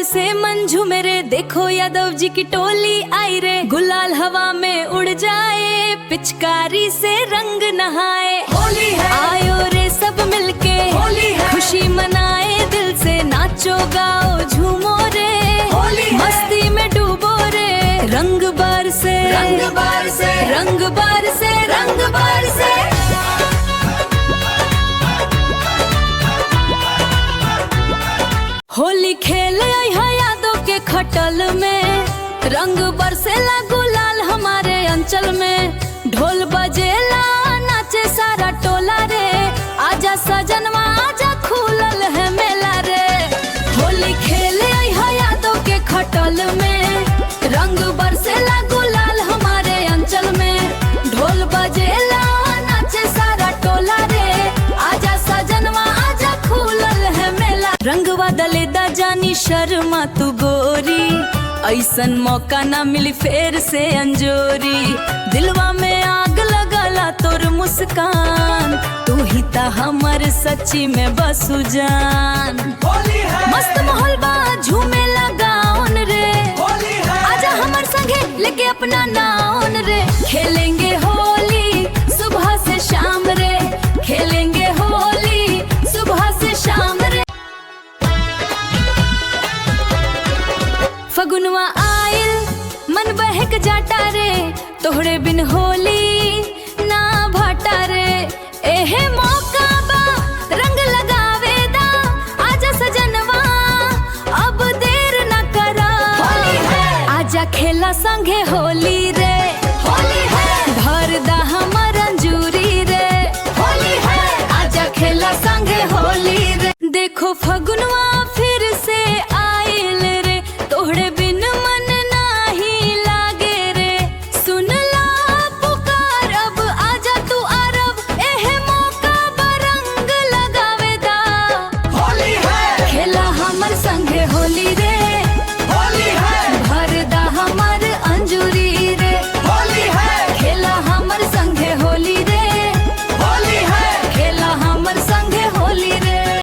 से मंझू मेरे, देखो यादव जी की टोली आई रे। गुलाल हवा में उड़ जाए, पिचकारी से रंग नहाए। होली है, आयो रे सब मिलके, होली है, खुशी मनाए दिल से। नाचो गाओ झूमो रे, होली है, मस्ती में डूबो रे। रंग बार से, रंग बार से, रंग बार से, रंग बार से। होली खेल आई है यादों के खटल में, रंग बरसेला गुलाल हमारे अंचल में। ढोल बजेला नाचे सारा टोला रे, आजा सजनवा आजा खुलल है मेला रे। होली खेल आई है यादों के खटल में, रंग बरसेला गुलाल हमारे अंचल में। ढोल बजेला नाचे सारा टोला रे, आजा सजनवा आजा खुलल है मेला। रंगवा दले दा जानी शर्मा तू गोरी, ऐसन मौका ना मिली फेर से अंजोरी। दिलवा में आग लगला तोर मुस्कान, तू ही ता हमर सच्ची में बसु जान। होली है, मस्त माहौल बा झूमे लगाओन रे, होली है, आजा हमर संगे लेके अपना नाउन रे। खेलेंगे होली सुबह से शाम रे, खेलेंगे होली सुबह से शाम रे। फगुनवा आइल मन बहक जाटा रे, तोहरे बिन होली ना भाटा रे। एहे मौका बा रंग लगावे दा, आजा सजनवा अब देर ना करा। होली है, आजा खेला संगे होली रे, होली है, भर दा हमर अंजूरी रे। होली है, आजा खेला संगे होली रे। देखो फगु